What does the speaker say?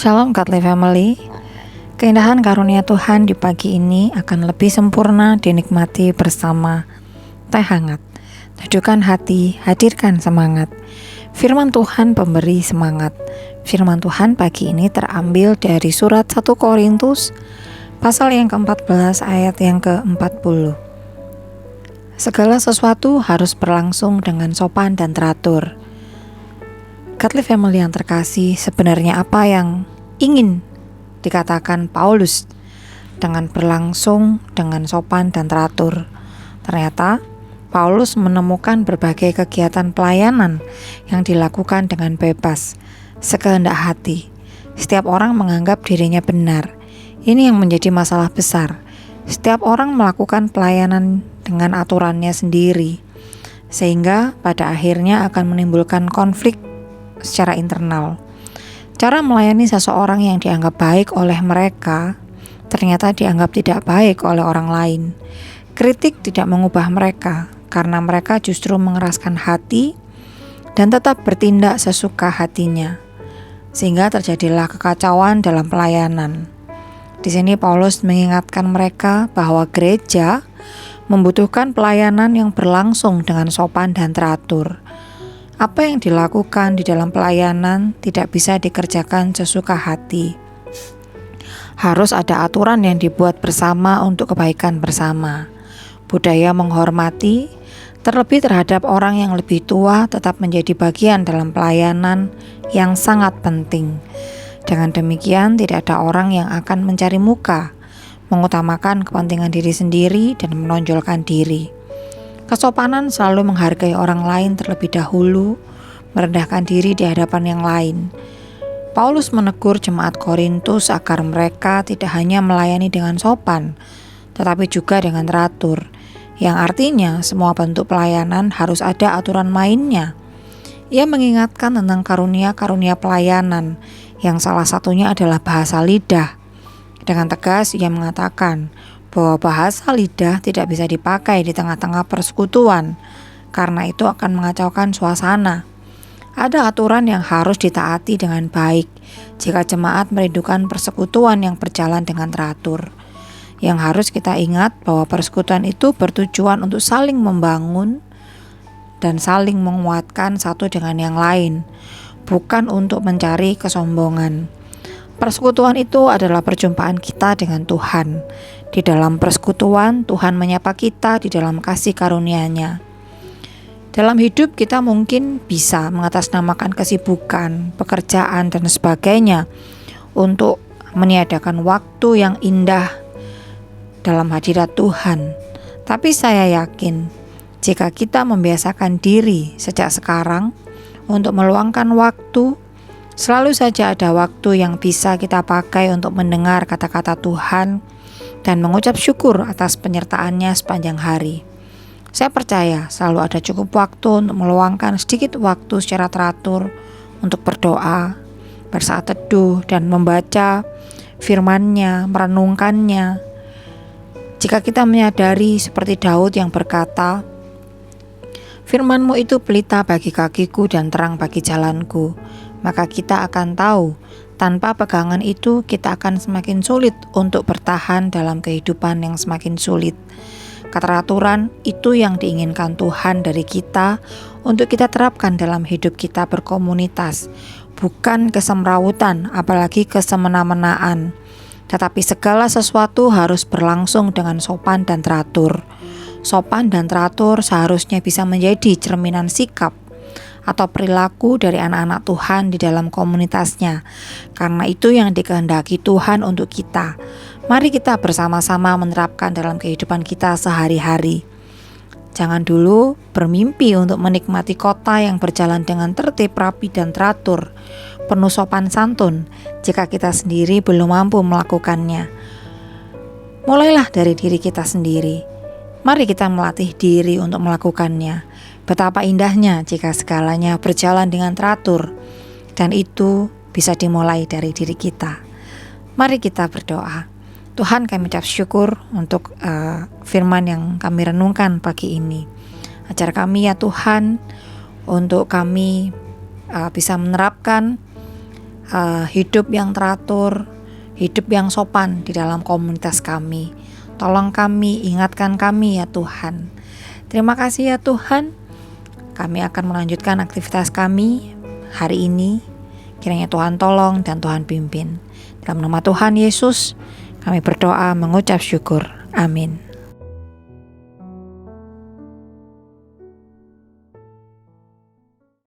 Shalom Godly Family. Keindahan karunia Tuhan di pagi ini akan lebih sempurna dinikmati bersama teh hangat. Teduhkan hati, hadirkan semangat. Firman Tuhan pemberi semangat. Firman Tuhan pagi ini terambil dari surat 1 Korintus pasal yang ke-14 ayat yang ke-40. Segala sesuatu harus berlangsung dengan sopan dan teratur. Godly Family yang terkasih, sebenarnya apa yang ingin dikatakan Paulus dengan berlangsung dengan sopan dan teratur? Ternyata Paulus menemukan berbagai kegiatan pelayanan yang dilakukan dengan bebas, sekehendak hati. Setiap orang menganggap dirinya benar. Ini yang menjadi masalah besar. Setiap orang melakukan pelayanan dengan aturannya sendiri, sehingga pada akhirnya akan menimbulkan konflik secara internal. Cara melayani seseorang yang dianggap baik oleh mereka ternyata dianggap tidak baik oleh orang lain. Kritik tidak mengubah mereka karena mereka justru mengeraskan hati dan tetap bertindak sesuka hatinya, sehingga terjadilah kekacauan dalam pelayanan. Di sini Paulus mengingatkan mereka bahwa gereja membutuhkan pelayanan yang berlangsung dengan sopan dan teratur. Apa yang dilakukan di dalam pelayanan tidak bisa dikerjakan sesuka hati. Harus ada aturan yang dibuat bersama untuk kebaikan bersama. Budaya menghormati, terlebih terhadap orang yang lebih tua, tetap menjadi bagian dalam pelayanan yang sangat penting. Dengan demikian, tidak ada orang yang akan mencari muka, mengutamakan kepentingan diri sendiri dan menonjolkan diri. Kesopanan selalu menghargai orang lain terlebih dahulu, merendahkan diri di hadapan yang lain. Paulus menegur jemaat Korintus agar mereka tidak hanya melayani dengan sopan, tetapi juga dengan teratur, yang artinya semua bentuk pelayanan harus ada aturan mainnya. Ia mengingatkan tentang karunia-karunia pelayanan, yang salah satunya adalah bahasa lidah. Dengan tegas ia mengatakan bahwa bahasa lidah tidak bisa dipakai di tengah-tengah persekutuan, karena itu akan mengacaukan suasana. Ada aturan yang harus ditaati dengan baik jika jemaat merindukan persekutuan yang berjalan dengan teratur. Yang harus kita ingat bahwa persekutuan itu bertujuan untuk saling membangun dan saling menguatkan satu dengan yang lain, bukan untuk mencari kesombongan. Persekutuan itu adalah perjumpaan kita dengan Tuhan. Di dalam persekutuan, Tuhan menyapa kita di dalam kasih karunia-Nya. Dalam hidup kita mungkin bisa mengatasnamakan kesibukan, pekerjaan, dan sebagainya untuk meniadakan waktu yang indah dalam hadirat Tuhan. Tapi saya yakin, jika kita membiasakan diri sejak sekarang untuk meluangkan waktu, selalu saja ada waktu yang bisa kita pakai untuk mendengar kata-kata Tuhan dan mengucap syukur atas penyertaan-Nya sepanjang hari. Saya percaya selalu ada cukup waktu untuk meluangkan sedikit waktu secara teratur untuk berdoa, bersaat teduh, dan membaca firman-Nya, merenungkannya. Jika kita menyadari seperti Daud yang berkata, "Firman-Mu itu pelita bagi kakiku dan terang bagi jalanku," maka kita akan tahu, tanpa pegangan itu kita akan semakin sulit untuk bertahan dalam kehidupan yang semakin sulit. Keteraturan itu yang diinginkan Tuhan dari kita untuk kita terapkan dalam hidup kita berkomunitas, bukan kesemrawutan, apalagi kesemena-menaan. Tetapi segala sesuatu harus berlangsung dengan sopan dan teratur. Sopan dan teratur seharusnya bisa menjadi cerminan sikap atau perilaku dari anak-anak Tuhan di dalam komunitasnya, karena itu yang dikehendaki Tuhan untuk kita. Mari kita bersama-sama menerapkan dalam kehidupan kita sehari-hari. Jangan dulu bermimpi untuk menikmati kota yang berjalan dengan tertib, rapi, dan teratur, penuh sopan santun, jika kita sendiri belum mampu melakukannya. Mulailah dari diri kita sendiri. Mari kita melatih diri untuk melakukannya. Betapa indahnya jika segalanya berjalan dengan teratur, dan itu bisa dimulai dari diri kita. Mari kita berdoa. Tuhan, kami ucap syukur untuk firman yang kami renungkan pagi ini. Ajar kami ya Tuhan, untuk kami bisa menerapkan hidup yang teratur, hidup yang sopan di dalam komunitas kami. Tolong kami, ingatkan kami ya Tuhan. Terima kasih ya Tuhan. Kami akan melanjutkan aktivitas kami hari ini. Kiranya Tuhan tolong dan Tuhan pimpin. Dalam nama Tuhan Yesus, kami berdoa mengucap syukur. Amin.